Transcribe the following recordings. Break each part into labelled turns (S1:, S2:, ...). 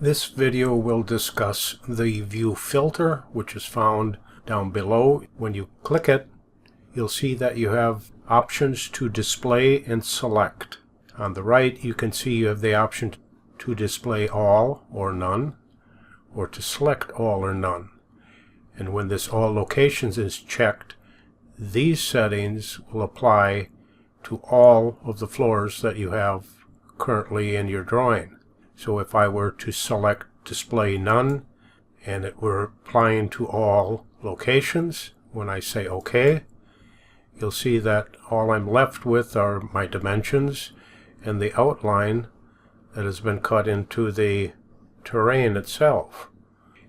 S1: This video will discuss the view filter, which is found down below. When you click it, you'll see that you have options to display and select. On the right, you can see you have the option to display all or none, or to select all or none. And when this all locations is checked, these settings will apply to all of the floors that you have currently in your drawing. So if I were to select display none and it were applying to all locations, when I say OK, you'll see that all I'm left with are my dimensions and the outline that has been cut into the terrain itself.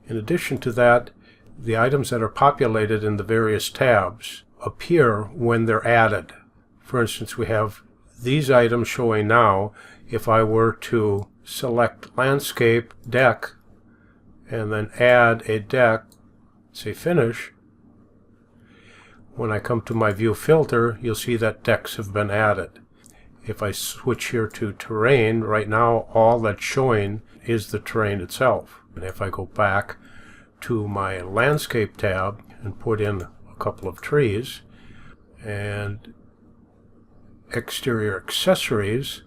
S1: In addition to that, the items that are populated in the various tabs appear when they're added. For instance, we have these items showing now. If I were to select landscape deck and then add a deck, say finish, when I come to my view filter, you'll see that decks have been added. If I switch here to terrain, right now all that's showing is the terrain itself. And if I go back to my landscape tab and put in a couple of trees and exterior accessories,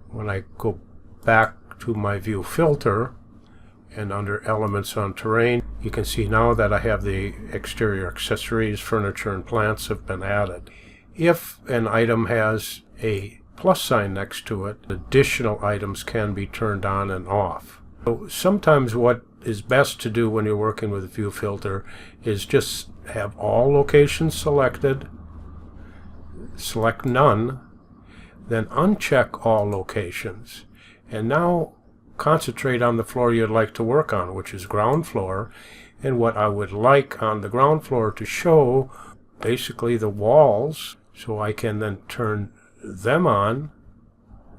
S1: when I go back to my view filter and under elements on terrain, you can see now that I have the exterior accessories, furniture and plants have been added. If an item has a plus sign next to it, additional items can be turned on and off. So sometimes what is best to do when you're working with a view filter is just have all locations selected, select none, then uncheck all locations, and now concentrate on the floor you'd like to work on, which is ground floor. And what I would like on the ground floor to show basically the walls, so I can then turn them on,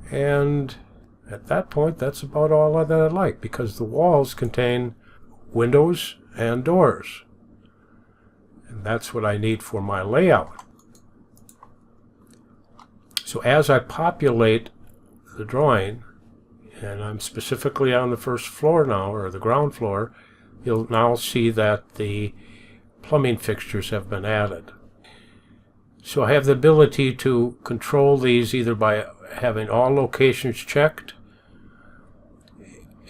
S1: and at that point that's about all that I like, because the walls contain windows and doors, and that's what I need for my layout. So as I populate the drawing, and I'm specifically on the first floor now, or the ground floor, you'll now see that the plumbing fixtures have been added. So I have the ability to control these either by having all locations checked,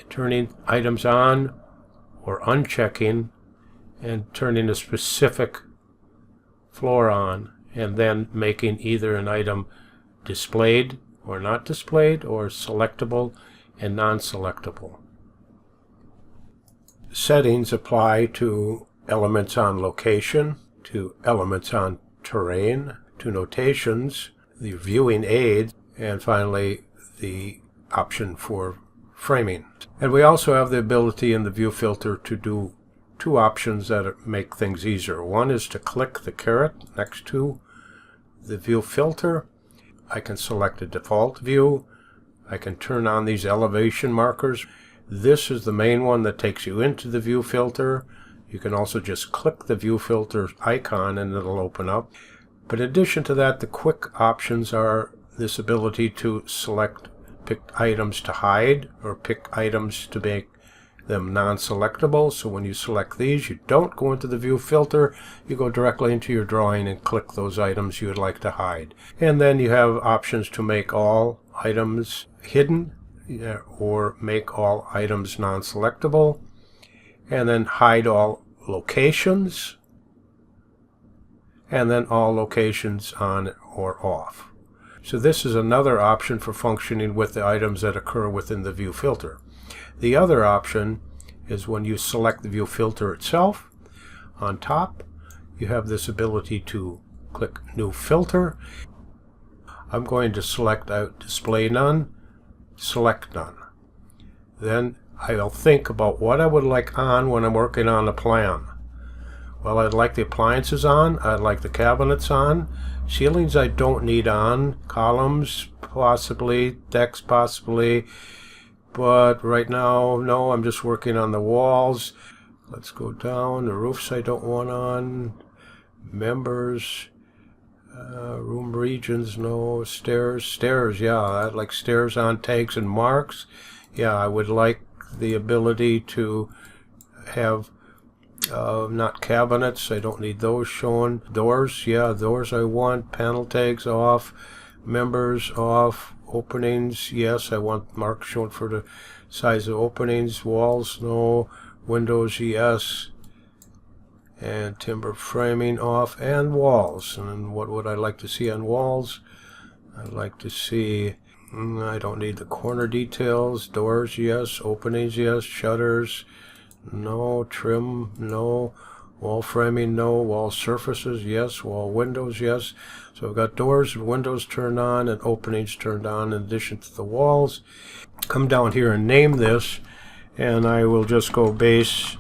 S1: turning items on, or unchecking and turning a specific floor on, and then making either an item displayed or not displayed, or selectable and non-selectable. Settings apply to elements on location, to elements on terrain, to notations, the viewing aids, and finally the option for framing. And we also have the ability in the view filter to do two options that make things easier. One is to click the caret next to the view filter. I can select a default view. I can turn on these elevation markers. This is the main one that takes you into the view filter. You can also just click the view filter icon and it'll open up. But in addition to that, the quick options are this ability to pick items to hide, or pick items to make them non-selectable. So when you select these, you don't go into the view filter, you go directly into your drawing and click those items you would like to hide. And then you have options to make all items hidden, or make all items non-selectable, and then hide all locations, and then all locations on or off. So this is another option for functioning with the items that occur within the view filter. The other option is when you select the view filter itself. On top, you have this ability to click New Filter. I'm going to select out Display None, Select None. Then I'll think about what I would like on when I'm working on a plan. Well, I'd like the appliances on, I'd like the cabinets on, ceilings I don't need on, columns possibly, decks possibly, but right now, no, I'm just working on the walls. Let's go down, the roofs I don't want on, members, room regions, no, stairs, yeah, I'd like stairs on tags and marks. Yeah, I would like the ability to have not cabinets, I don't need those shown. Doors, yeah, doors I want. Panel tags off. Members off. Openings, yes, I want marks shown for the size of openings. Walls, no. Windows, yes. And timber framing off. And walls. And what would I like to see on walls? I'd like to see, I don't need the corner details. Doors, yes. Openings, yes. Shutters, no. Trim, no. Wall framing, no. Wall surfaces, yes. Wall windows, yes. So I've got doors and windows turned on and openings turned on in addition to the walls. Come down here and name this, and I will just go base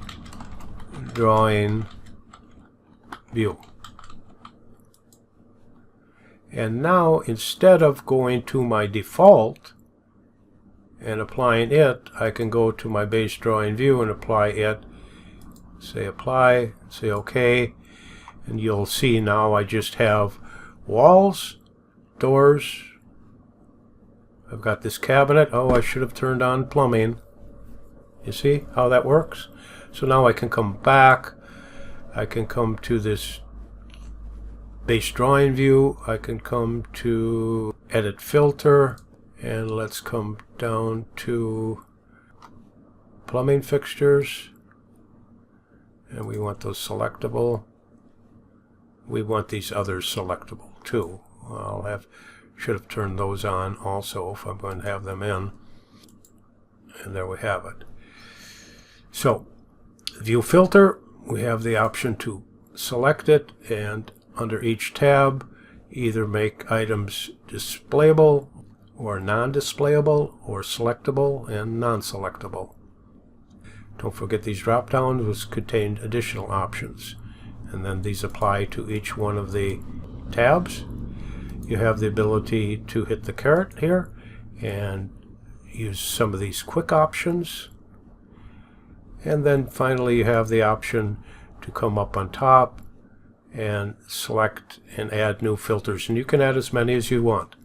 S1: drawing view. And now, instead of going to my default and applying it, I can go to my base drawing view and apply it. Say apply, say OK, and you'll see now I just have walls, doors. I've got this cabinet. Oh, I should have turned on plumbing. You see how that works? So now I can come back. I can come to this base drawing view. I can come to edit filter, and let's come down to plumbing fixtures, and we want those selectable. We want these others selectable too. Should have turned those on also if I'm going to have them in. And there we have it. So, view filter, we have the option to select it, and under each tab, either make items displayable or non-displayable, or selectable and non-selectable. Don't forget these drop-downs, which contain additional options. And then these apply to each one of the tabs. You have the ability to hit the caret here and use some of these quick options. And then finally you have the option to come up on top and select and add new filters. And you can add as many as you want.